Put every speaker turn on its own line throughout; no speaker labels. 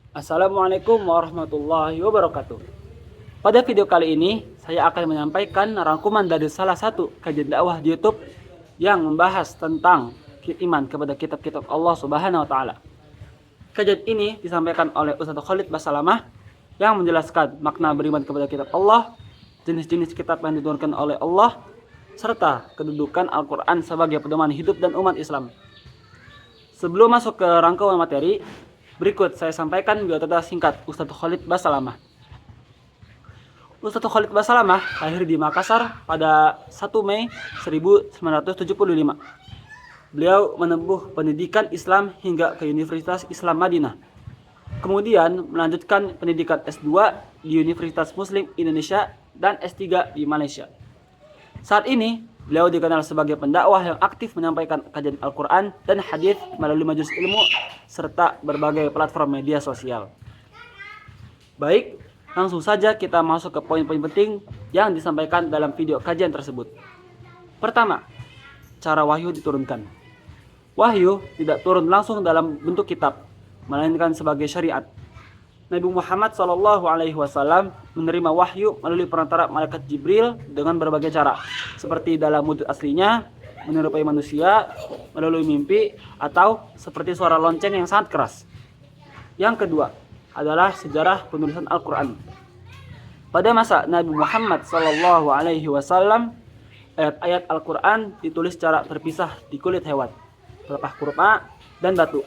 Assalamualaikum warahmatullahi wabarakatuh. Pada video kali ini, saya akan menyampaikan rangkuman dari salah satu kajian dakwah di YouTube yang membahas tentang iman kepada kitab-kitab Allah Subhanahu wa taala. Kajian ini disampaikan oleh Ustaz Khalid Basalamah yang menjelaskan makna beriman kepada kitab Allah, jenis-jenis kitab yang diturunkan oleh Allah, serta kedudukan Al-Qur'an sebagai pedoman hidup dan umat Islam. Sebelum masuk ke rangkuman materi, berikut saya sampaikan biodata singkat Ustaz Khalid Basalamah. Ustaz Khalid Basalamah lahir di Makassar pada 1 Mei 1975. Beliau menempuh pendidikan Islam hingga ke Universitas Islam Madinah. Kemudian melanjutkan pendidikan S2 di Universitas Muslim Indonesia dan S3 di Malaysia. Saat ini, beliau dikenal sebagai pendakwah yang aktif menyampaikan kajian Al-Quran dan hadis melalui majelis ilmu serta berbagai platform media sosial. Baik, langsung saja kita masuk ke poin-poin penting yang disampaikan dalam video kajian tersebut. Pertama, cara wahyu diturunkan. Wahyu tidak turun langsung dalam bentuk kitab, melainkan sebagai syariat. Nabi Muhammad SAW menerima wahyu melalui perantara malaikat Jibril dengan berbagai cara, seperti dalam wujud aslinya, menyerupai manusia, melalui mimpi, atau seperti suara lonceng yang sangat keras. Yang kedua adalah sejarah penulisan Al-Quran. Pada masa Nabi Muhammad SAW, ayat-ayat Al-Quran ditulis secara terpisah di kulit hewan, pelepah kurma, dan batu.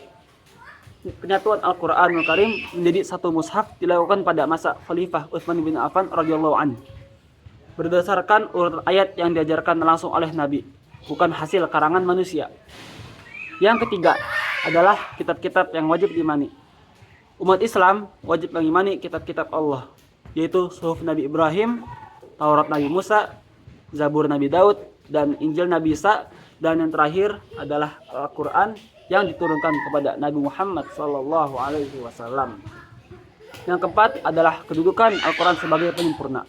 Penyatuan Al-Quranul Karim menjadi satu mushaf dilakukan pada masa Khalifah Utsman bin Affan radhiyallahu anhu, berdasarkan urutan ayat yang diajarkan langsung oleh Nabi, bukan hasil karangan manusia. Yang ketiga adalah kitab-kitab yang wajib diimani. Umat Islam wajib mengimani kitab-kitab Allah, yaitu Suhuf Nabi Ibrahim, Taurat Nabi Musa, Zabur Nabi Daud, dan Injil Nabi Isa, dan yang terakhir adalah Al-Quran yang diturunkan kepada Nabi Muhammad SAW. Yang keempat adalah kedudukan Al-Quran sebagai penyempurna.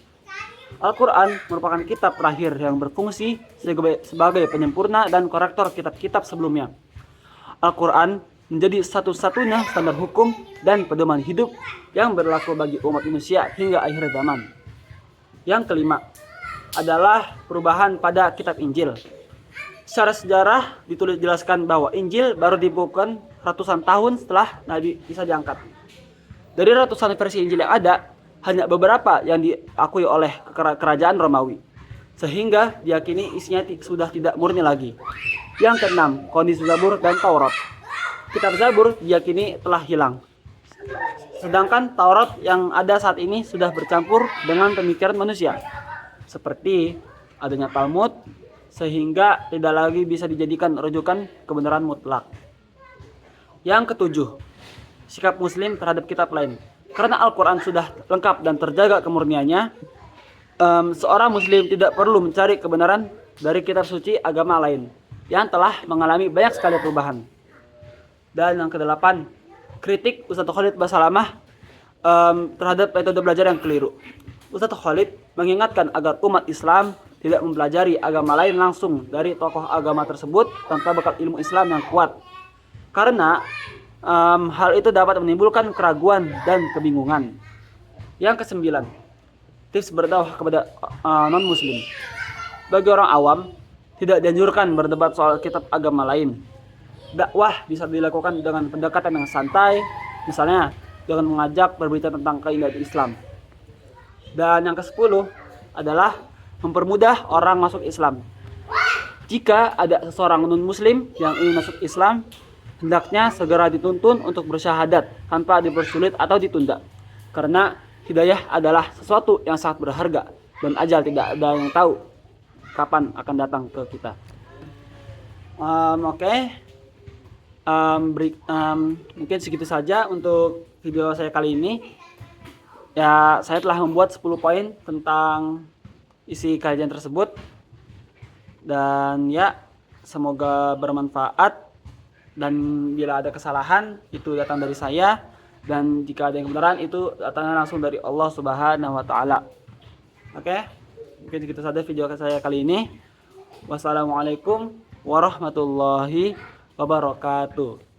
Al-Quran merupakan kitab terakhir yang berfungsi sebagai penyempurna dan korektor kitab-kitab sebelumnya. Al-Quran menjadi satu-satunya standar hukum dan pedoman hidup yang berlaku bagi umat manusia hingga akhir zaman. Yang kelima adalah perubahan pada kitab Injil. Secara sejarah jelaskan bahwa Injil baru dibukukan ratusan tahun setelah Nabi Isa diangkat. Dari ratusan versi Injil yang ada, hanya beberapa yang diakui oleh kerajaan Romawi, sehingga diyakini isinya sudah tidak murni lagi. Yang keenam, kondisi Zabur dan Taurat. Kitab Zabur diyakini telah hilang, sedangkan Taurat yang ada saat ini sudah bercampur dengan pemikiran manusia, seperti adanya Talmud, sehingga tidak lagi bisa dijadikan rujukan kebenaran mutlak. Yang ketujuh, sikap Muslim terhadap kitab lain. Karena Al-Quran sudah lengkap dan terjaga kemurniannya, seorang Muslim tidak perlu mencari kebenaran dari kitab suci agama lain yang telah mengalami banyak sekali perubahan. Dan yang kedelapan, kritik Ustaz Khalid Basalamah terhadap metode belajar yang keliru. Ustaz Khalid mengingatkan agar umat Islam tidak mempelajari agama lain langsung dari tokoh agama tersebut tanpa bekal ilmu Islam yang kuat, karena hal itu dapat menimbulkan keraguan dan kebingungan. Yang kesembilan, tips berdakwah kepada non-muslim. Bagi orang awam, tidak dianjurkan berdebat soal kitab agama lain. Dakwah bisa dilakukan dengan pendekatan yang santai, misalnya dengan mengajak berbicara tentang keindahan Islam. Dan yang ke-10 adalah mempermudah orang masuk Islam. Jika ada seseorang non-muslim yang ingin masuk Islam, hendaknya segera dituntun untuk bersyahadat tanpa dipersulit atau ditunda. Karena hidayah adalah sesuatu yang sangat berharga dan ajal tidak ada yang tahu kapan akan datang ke kita. Mungkin segitu saja untuk video saya kali ini. Ya, saya telah membuat 10 poin tentang isi kajian tersebut, dan ya, semoga bermanfaat. Dan bila ada kesalahan itu datang dari saya, dan jika ada yang kebenaran itu datangnya langsung dari Allah Subhanahu wa taala. Oke, mungkin segitu saja video saya kali ini. Wassalamualaikum warahmatullahi wabarakatuh.